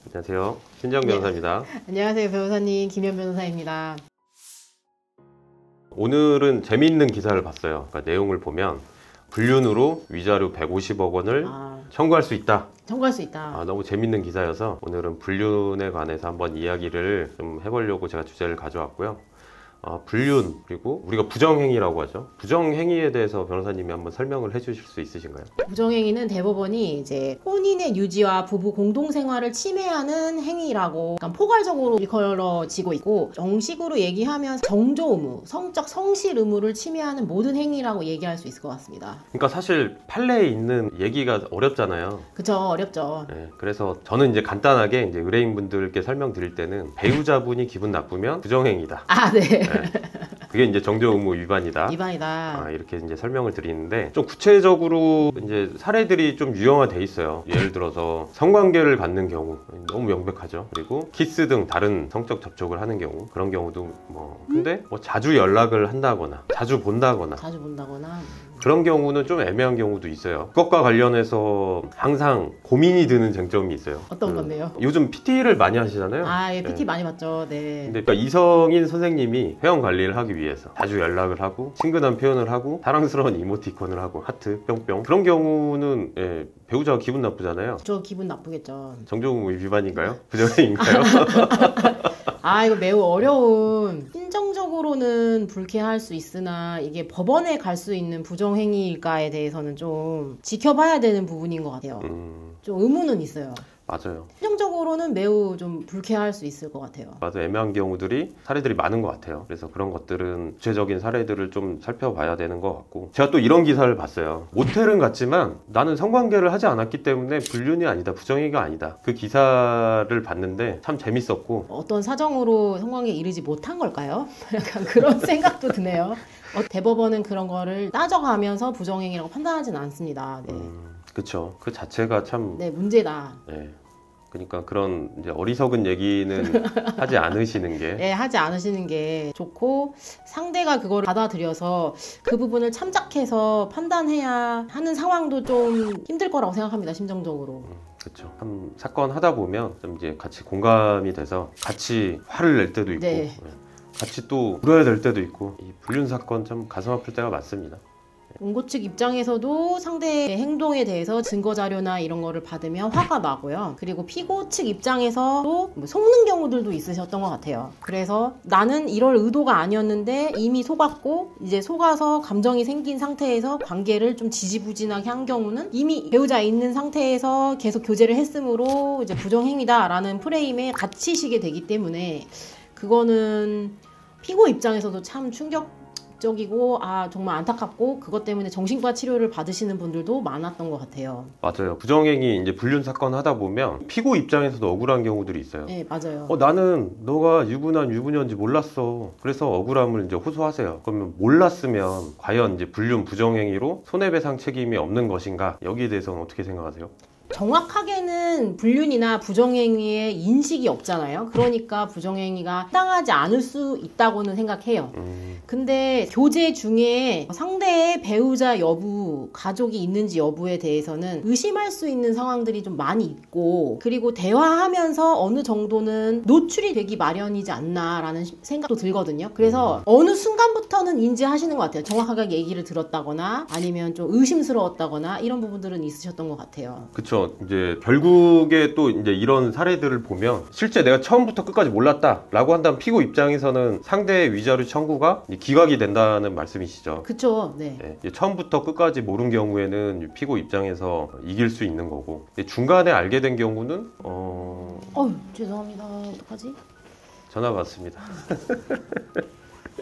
안녕하세요. 신정 변호사입니다. 안녕하세요. 변호사님. 김현 변호사입니다. 오늘은 재미있는 기사를 봤어요. 그러니까 내용을 보면 불륜으로 위자료 150억 원을 청구할 수 있다. 청구할 수 있다. 너무 재밌는 기사여서 오늘은 불륜에 관해서 한번 이야기를 좀 해보려고 제가 주제를 가져왔고요. 불륜, 그리고 우리가 부정행위라고 하죠. 부정행위에 대해서 변호사님이 한번 설명을 해주실 수 있으신가요? 부정행위는 대법원이 이제 혼인의 유지와 부부 공동생활을 침해하는 행위라고 약간 포괄적으로 일컬어지고 있고, 정식으로 얘기하면 정조 의무, 성적 성실 의무를 침해하는 모든 행위라고 얘기할 수 있을 것 같습니다. 그러니까 사실 판례에 있는 얘기가 어렵잖아요. 그쵸, 어렵죠. 네, 그래서 저는 이제 간단하게 이제 의뢰인분들께 설명드릴 때는 배우자분이 기분 나쁘면 부정행위다. 네. 그게 이제 정조 의무 위반이다. 위반이다. 이렇게 이제 설명을 드리는데, 좀 구체적으로 이제 사례들이 좀 유형화돼 있어요. 예를 들어서 성관계를 갖는 경우 너무 명백하죠. 그리고 키스 등 다른 성적 접촉을 하는 경우, 그런 경우도 근데 자주 연락을 한다거나 자주 본다거나 그런 경우는 좀 애매한 경우도 있어요. 그것과 관련해서 항상 고민이 드는 쟁점이 있어요. 어떤 건데요? 요즘 PT를 많이 하시잖아요. 예, PT 많이 봤죠. 네. 근데 그러니까 이성인 선생님이 회원 관리를 하기 위해서 자주 연락을 하고 친근한 표현을 하고 사랑스러운 이모티콘을 하고 하트 뿅뿅, 그런 경우는 배우자가 기분 나쁘잖아요. 저 기분 나쁘겠죠. 정조 의무 위반인가요? 부정행위인가요? 이거 매우 어려운, 심정적으로는 불쾌할 수 있으나 이게 법원에 갈 수 있는 부정행위일까에 대해서는 좀 지켜봐야 되는 부분인 것 같아요. 좀 의무는 있어요. 맞아요. 심정적으로는 매우 좀 불쾌할 수 있을 것 같아요. 맞아, 애매한 경우들이, 사례들이 많은 것 같아요. 그래서 그런 것들은 구체적인 사례들을 좀 살펴봐야 되는 것 같고, 제가 또 이런 기사를 봤어요. 모텔은 갔지만 나는 성관계를 하지 않았기 때문에 불륜이 아니다, 부정행위가 아니다. 그 기사를 봤는데 참 재밌었고, 어떤 사정으로 성관계에 이르지 못한 걸까요? 약간 그런 생각도 드네요. 대법원은 그런 거를 따져가면서 부정행위라고 판단하진 않습니다. 네. 그쵸. 그 자체가 참 문제다. 네. 그러니까 그런 이제 어리석은 얘기는 하지 않으시는 게 하지 않으시는 게 좋고, 상대가 그거를 받아들여서 그 부분을 참작해서 판단해야 하는 상황도 좀 힘들 거라고 생각합니다. 심정적으로. 그렇죠. 한 사건 하다 보면 좀 이제 같이 공감이 돼서 같이 화를 낼 때도 있고, 같이 또 울어야 될 때도 있고, 이 불륜 사건 참 가슴 아플 때가 많습니다. 원고 측 입장에서도 상대의 행동에 대해서 증거 자료나 이런 거를 받으면 화가 나고요. 그리고 피고 측 입장에서도 속는 경우들도 있으셨던 것 같아요. 그래서 나는 이럴 의도가 아니었는데 이미 속았고, 이제 속아서 감정이 생긴 상태에서 관계를 좀 지지부진하게 한 경우는 이미 배우자 있는 상태에서 계속 교제를 했으므로 이제 부정행위다라는 프레임에 갇히시게 되기 때문에, 그거는 피고 입장에서도 참 충격적이고 정말 안타깝고, 그것 때문에 정신과 치료를 받으시는 분들도 많았던 것 같아요. 맞아요. 부정행위 이제 불륜 사건 하다 보면 피고 입장에서도 억울한 경우들이 있어요. 네, 맞아요. 나는 너가 유부녀인지 몰랐어. 그래서 억울함을 이제 호소하세요. 그러면 몰랐으면 과연 이제 불륜 부정행위로 손해배상 책임이 없는 것인가? 여기에 대해서는 어떻게 생각하세요? 정확하게는 불륜이나 부정행위에 인식이 없잖아요. 그러니까 부정행위가 해당하지 않을 수 있다고는 생각해요. 근데 교제 중에 상대의 배우자 여부, 가족이 있는지 여부에 대해서는 의심할 수 있는 상황들이 좀 많이 있고, 그리고 대화하면서 어느 정도는 노출이 되기 마련이지 않나라는 생각도 들거든요. 그래서 어느 순간부터는 인지하시는 것 같아요. 정확하게 얘기를 들었다거나 아니면 좀 의심스러웠다거나 이런 부분들은 있으셨던 것 같아요. 그쵸. 이제 결국에 또 이제 이런 사례들을 보면 실제 내가 처음부터 끝까지 몰랐다라고 한다면 피고 입장에서는 상대의 위자료 청구가 기각이 된다는 말씀이시죠. 그쵸. 네. 처음부터 끝까지 모른 경우에는 피고 입장에서 이길 수 있는 거고, 중간에 알게 된 경우는 죄송합니다. 어떡하지? 전화 받습니다.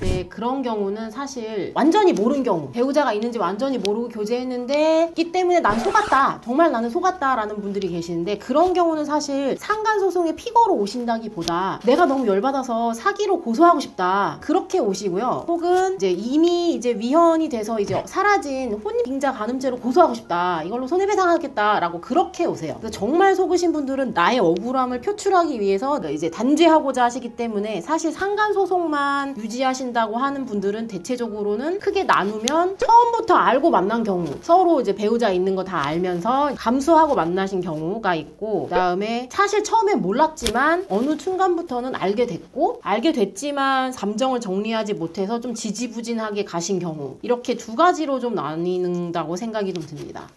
네, 그런 경우는 사실 완전히 모르는 경우, 배우자가 있는지 완전히 모르고 교제했는데 이 때문에 난 속았다, 정말 나는 속았다 라는 분들이 계시는데, 그런 경우는 사실 상간소송의 피고로 오신다기보다 내가 너무 열받아서 사기로 고소하고 싶다, 그렇게 오시고요. 혹은 이제 이미 이제 위헌이 돼서 이제 사라진 혼인빙자 간음죄로 고소하고 싶다, 이걸로 손해배상하겠다 라고 그렇게 오세요. 그래서 정말 속으신 분들은 나의 억울함을 표출하기 위해서 이제 단죄하고자 하시기 때문에 사실 상간소송만 유지하시 만나신다고 하는 분들은 대체적으로는 크게 나누면 처음부터 알고 만난 경우, 서로 이제 배우자 있는 거 다 알면서 감수하고 만나신 경우가 있고, 그다음에 사실 처음엔 몰랐지만 어느 순간부터는 알게 됐지만 감정을 정리하지 못해서 좀 지지부진하게 가신 경우, 이렇게 두 가지로 좀 나뉜다고 생각이 좀 듭니다.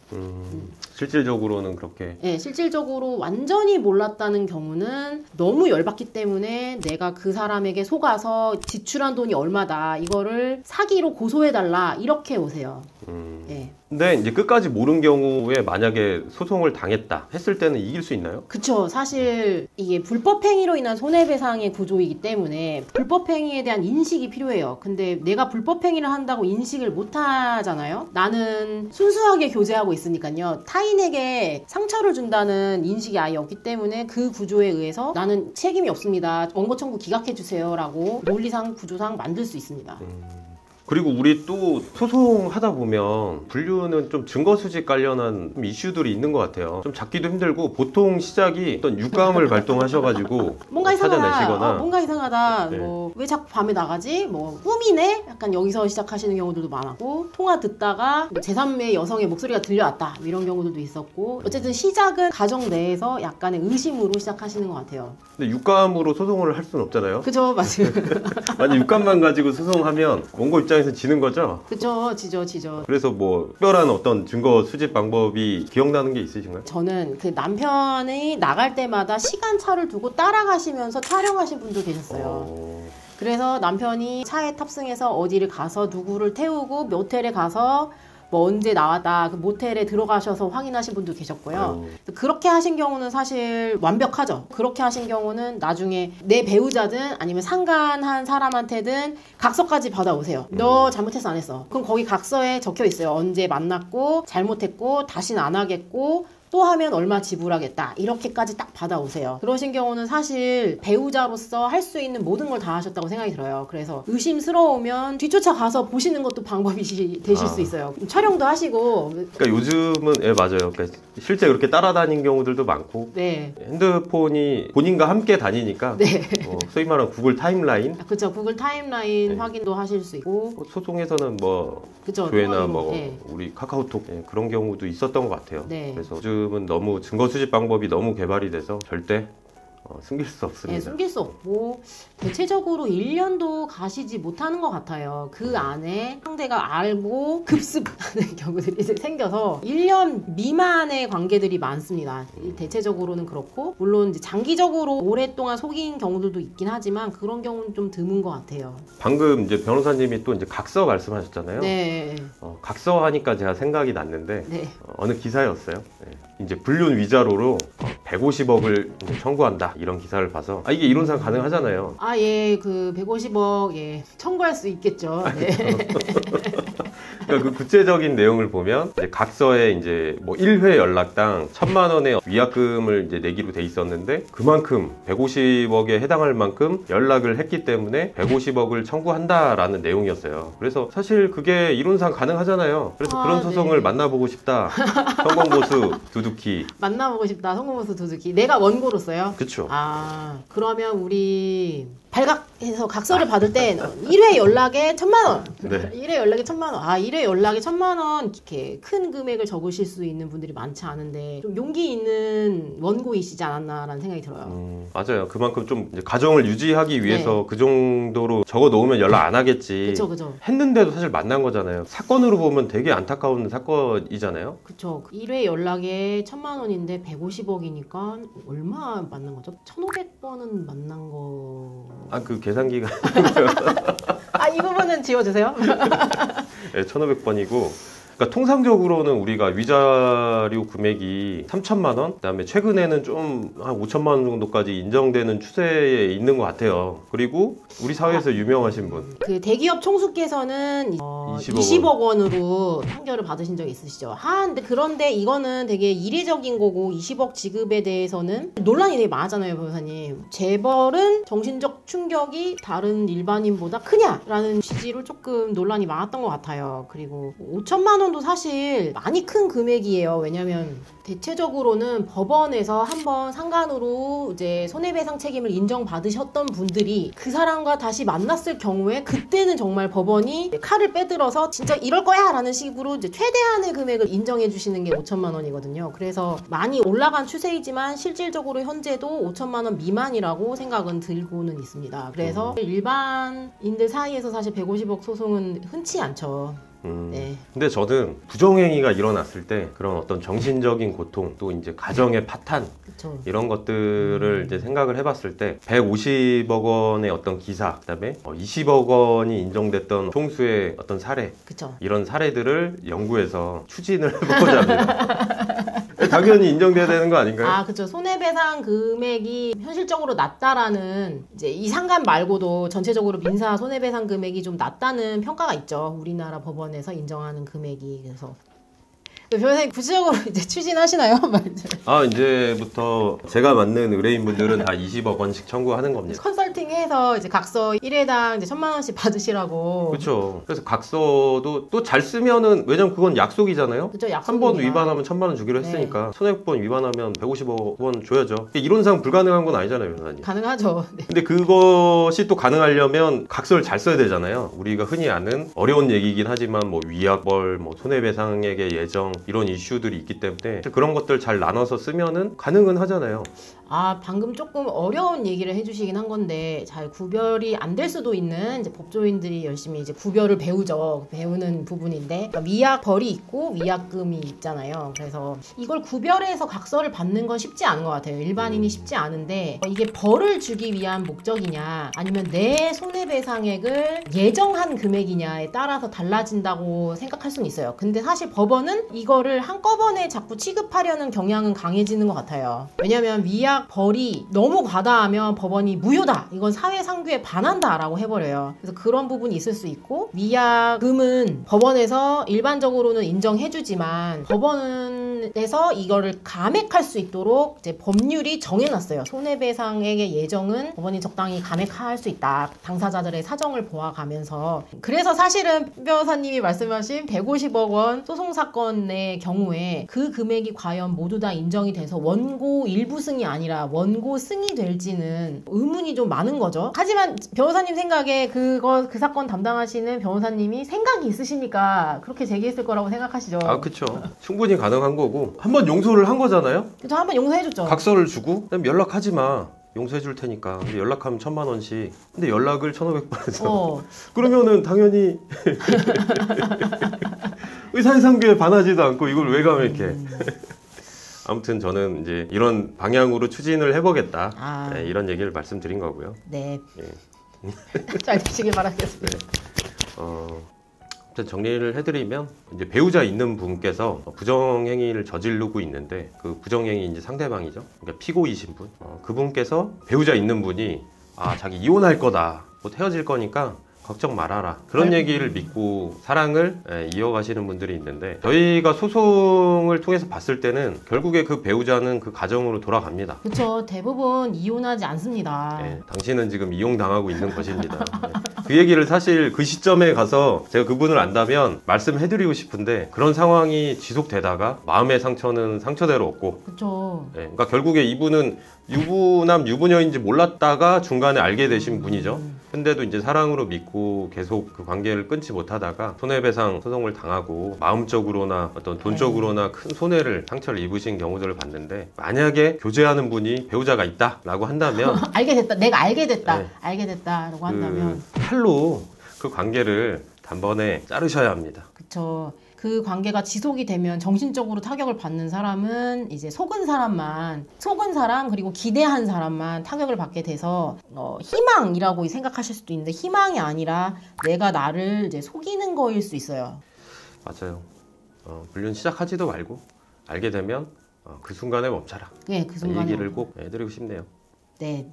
실질적으로는 그렇게. 네, 실질적으로 완전히 몰랐다는 경우는 너무 열받기 때문에 내가 그 사람에게 속아서 지출한 돈이 얼마다, 이거를 사기로 고소해달라, 이렇게 오세요. 네. 근데 이제 끝까지 모른 경우에 만약에 소송을 당했다 했을 때는 이길 수 있나요? 그쵸. 사실 이게 불법행위로 인한 손해배상의 구조이기 때문에 불법행위에 대한 인식이 필요해요. 근데 내가 불법행위를 한다고 인식을 못 하잖아요. 나는 순수하게 교제하고 있으니까요. 타인에게 상처를 준다는 인식이 아예 없기 때문에 그 구조에 의해서 나는 책임이 없습니다, 원고 청구 기각해주세요 라고 논리상 구조상 만들 수 있습니다. 그리고 우리 또 소송하다 보면 분류는 좀 증거 수집 관련한 이슈들이 있는 것 같아요. 좀 잡기도 힘들고, 보통 시작이 어떤 육감을 발동하셔가지고 뭔가 이상하다, 찾아내시거나. 뭔가 이상하다, 네. 뭐 왜 자꾸 밤에 나가지, 뭐 꿈이네, 약간 여기서 시작하시는 경우들도 많았고, 통화 듣다가 제3의 여성의 목소리가 들려왔다, 뭐 이런 경우들도 있었고, 어쨌든 시작은 가정 내에서 약간의 의심으로 시작하시는 것 같아요. 근데 육감으로 소송을 할 수는 없잖아요. 그죠, 맞아요. 만약 육감만 가지고 소송하면 원고 입장에서 지는 거죠. 그죠, 지죠. 그래서 뭐 특별한 어떤 증거 수집 방법이 기억나는 게 있으신가요? 저는 그 남편이 나갈 때마다 시간차를 두고 따라가시면서 촬영하신 분도 계셨어요. 그래서 남편이 차에 탑승해서 어디를 가서 누구를 태우고 모텔에 가서 뭐 언제 나왔다, 그 모텔에 들어가셔서 확인하신 분도 계셨고요. 그렇게 하신 경우는 사실 완벽하죠. 그렇게 하신 경우는 나중에 내 배우자든 아니면 상간한 사람한테든 각서까지 받아오세요. 너 잘못했어 안 했어? 그럼 거기 각서에 적혀 있어요. 언제 만났고, 잘못했고, 다시는 안 하겠고, 또 하면 얼마 지불하겠다, 이렇게까지 딱 받아오세요. 그러신 경우는 사실 배우자로서 할 수 있는 모든 걸 다 하셨다고 생각이 들어요. 그래서 의심스러우면 뒤쫓아 가서 보시는 것도 방법이 되실 수 있어요. 촬영도 하시고. 그러니까 요즘은 맞아요. 그러니까 실제 그렇게 따라다닌 경우들도 많고, 네. 핸드폰이 본인과 함께 다니니까, 네. 소위 말하는 구글 타임라인, 그렇죠. 구글 타임라인 네. 확인도 하실 수 있고. 소송에서는 뭐 그쵸, 교회나 통화로, 뭐 네. 우리 카카오톡 그런 경우도 있었던 것 같아요. 네. 그래서 요즘은 너무 증거 수집 방법이 너무 개발이 돼서 절대 숨길 수 없습니다. 네, 숨길 수 없고, 대체적으로 1년도 가시지 못하는 것 같아요. 그 안에 상대가 알고 급습하는 경우들이 이제 생겨서 1년 미만의 관계들이 많습니다. 대체적으로는 그렇고, 물론 이제 장기적으로 오랫동안 속인 경우들도 있긴 하지만 그런 경우는 좀 드문 것 같아요. 방금 이제 변호사님이 또 이제 각서 말씀하셨잖아요. 네. 각서 하니까 제가 생각이 났는데, 네. 어느 기사였어요. 네. 이제 불륜 위자료로 150억을 청구한다, 이런 기사를 봐서 이게 이론상 가능하잖아요. 예, 그 150억, 예, 청구할 수 있겠죠. 네. 그러니까 그 구체적인 내용을 보면 이제 각서에 이제 뭐 1회 연락당 1,000만 원의 위약금을 이제 내기로 돼 있었는데, 그만큼 150억에 해당할 만큼 연락을 했기 때문에 150억을 청구한다라는 내용이었어요. 그래서 사실 그게 이론상 가능하잖아요. 그래서 그런 소송을 네. 만나보고 싶다. 성공보수 두둑히. 만나보고 싶다. 성공보수 두둑히. 내가 원고로서요? 그쵸. 그러면 우리 발각해서 각서를 받을 때 1회 연락에 1,000만 원. 네. 1회 연락에 1,000만 원. 1회 연락에 1,000만 원. 이렇게 큰 금액을 적으실 수 있는 분들이 많지 않은데, 좀 용기 있는 원고이시지 않았나라는 생각이 들어요. 맞아요. 그만큼 좀 이제 가정을 유지하기 위해서 그 정도로 적어 놓으면 연락 안 하겠지. 그죠. 했는데도 사실 만난 거잖아요. 사건으로 보면 되게 안타까운 사건이잖아요. 그쵸. 1회 연락에 1,000만 원인데 150억이니까 얼마 만난 거죠? 1,500번은 만난 거. 그 계산기가 이 부분은 지워주세요. 네, 1,500번이고, 그러니까 통상적으로는 우리가 위자료 금액이 3,000만 원, 그다음에 최근에는 좀 한 5,000만 원 정도까지 인정되는 추세에 있는 것 같아요. 그리고 우리 사회에서 유명하신 분, 그 대기업 총수께서는 20억 원으로 판결을 받으신 적이 있으시죠. 그런데 이거는 되게 이례적인 거고, 20억 지급에 대해서는 논란이 되게 많았잖아요, 변호사님. 재벌은 정신적 충격이 다른 일반인보다 크냐라는 취지로 조금 논란이 많았던 것 같아요. 그리고 5천만 원도 사실 많이 큰 금액이에요. 왜냐면 대체적으로는 법원에서 한번 상간으로 이제 손해배상 책임을 인정받으셨던 분들이 그 사람과 다시 만났을 경우에 그때는 정말 법원이 칼을 빼들어서 진짜 이럴 거야 라는 식으로 이제 최대한의 금액을 인정해 주시는 게 5천만 원이거든요. 그래서 많이 올라간 추세이지만 실질적으로 현재도 5천만 원 미만이라고 생각은 들고는 있습니다. 그래서 일반인들 사이에서 사실 150억 소송은 흔치 않죠. 네. 근데 저는 부정행위가 일어났을 때 그런 어떤 정신적인 고통 또 이제 가정의 파탄 그쵸. 이런 것들을 이제 생각을 해봤을 때 150억 원의 어떤 기사 그다음에 20억 원이 인정됐던 총수의 어떤 사례 그쵸. 이런 사례들을 연구해서 추진을 해보고자 합니다. 당연히 인정돼야 되는 거 아닌가요? 아, 그쵸. 손해배상 금액이 현실적으로 낮다라는 이제 이 상간 말고도 전체적으로 민사 손해배상 금액이 좀 낮다는 평가가 있죠. 우리나라 법원에서 인정하는 금액이. 그래서 변호사님 구체적으로 이제 추진하시나요? 아, 이제부터 제가 맡는 의뢰인분들은 다 20억 원씩 청구하는 겁니다. 컨설팅해서 이제 각서 1회당 이제 1,000만 원씩 받으시라고. 그렇죠. 그래서 각서도 또 잘 쓰면은 왜냐면 그건 약속이잖아요. 그쵸, 한 번 위반하면 1,000만 원 주기로 했으니까 손해배상 위반하면 150억 원 줘야죠. 이론상 불가능한 건 아니잖아요, 변호사님. 가능하죠. 네. 근데 그것이 또 가능하려면 각서를 잘 써야 되잖아요. 우리가 흔히 아는 어려운 얘기이긴 하지만 뭐 위약벌, 뭐 손해배상액의 예정 이런 이슈들이 있기 때문에 그런 것들 잘 나눠서 쓰면은 가능은 하잖아요. 아, 방금 조금 어려운 얘기를 해주시긴 한 건데 잘 구별이 안 될 수도 있는 이제 법조인들이 열심히 이제 구별을 배우는 부분인데 그러니까 위약벌이 있고 위약금이 있잖아요. 그래서 이걸 구별해서 각서를 받는 건 쉽지 않은 것 같아요. 일반인이 쉽지 않은데 이게 벌을 주기 위한 목적이냐 아니면 내 손해배상액을 예정한 금액이냐에 따라서 달라진다고 생각할 수는 있어요. 근데 사실 법원은 이거를 한꺼번에 자꾸 취급하려는 경향은 강해지는 것 같아요. 왜냐면 위약 벌이 너무 과다하면 법원이 무효다. 이건 사회상규에 반한다 라고 해버려요. 그래서 그런 부분이 있을 수 있고 위약금은 법원에서 일반적으로는 인정해주지만 법원에서 이거를 감액할 수 있도록 이제 법률이 정해놨어요. 손해배상액의 예정은 법원이 적당히 감액할 수 있다. 당사자들의 사정을 보아가면서. 그래서 사실은 변호사님이 말씀하신 150억 원 소송사건의 경우에 그 금액이 과연 모두 다 인정이 돼서 원고 일부승이 아니라 원고 승이 될지는 의문이 좀 많은 거죠. 하지만 변호사님 생각에 그 사건 담당하시는 변호사님이 생각이 있으시니까 그렇게 제기했을 거라고 생각하시죠? 아, 그쵸. 충분히 가능한 거고 한번 용서를 한 거잖아요. 그쵸, 한번 용서해줬죠. 각서를 주고 그다음 연락하지 마. 용서해 줄 테니까. 근데 연락하면 1,000만 원씩. 근데 연락을 1,500번 해서. 그러면은 당연히 사회상규에 반하지도 않고 이걸 왜 감액해. 아무튼 저는 이제 이런 방향으로 추진을 해보겠다. 네, 이런 얘기를 말씀드린 거고요. 네. 예. 잘 되시길 바라겠습니다. 아무튼 정리를 해드리면 이제 배우자 있는 분께서 부정행위를 저지르고 있는데 그 부정행위 이제 상대방이죠. 그러니까 피고이신 분. 그분께서 배우자 있는 분이 자기 이혼할 거다. 곧 헤어질 거니까 걱정 말아라. 그런 얘기를 믿고 사랑을 이어가시는 분들이 있는데 저희가 소송을 통해서 봤을 때는 결국에 그 배우자는 그 가정으로 돌아갑니다. 그렇죠. 대부분 이혼하지 않습니다. 네, 당신은 지금 이용당하고 있는 것입니다. 네. 그 얘기를 사실 그 시점에 가서 제가 그분을 안다면 말씀해드리고 싶은데 그런 상황이 지속되다가 마음의 상처는 상처대로 없고 그렇죠. 네, 그러니까 결국에 이분은 유부남 유부녀인지 몰랐다가 중간에 알게 되신 분이죠. 근데도 이제 사랑으로 믿고 계속 그 관계를 끊지 못하다가 손해배상 소송을 당하고 마음적으로나 어떤 돈적으로나 큰 손해를 상처를 입으신 경우들을 봤는데 만약에 교제하는 분이 배우자가 있다라고 한다면 알게 됐다. 내가 알게 됐다. 네. 알게 됐다라고 한다면 칼로 그 관계를 단번에 자르셔야 합니다. 그렇죠. 그 관계가 지속이 되면 정신적으로 타격을 받는 사람은 이제 속은 사람 그리고 기대한 사람만 타격을 받게 돼서 희망이라고 생각하실 수도 있는데 희망이 아니라 내가 나를 이제 속이는 거일 수 있어요. 맞아요. 불륜 시작하지도 말고 알게 되면 그 순간에 멈춰라. 네, 그 순간에 이 얘기를 꼭 해드리고 싶네요. 네.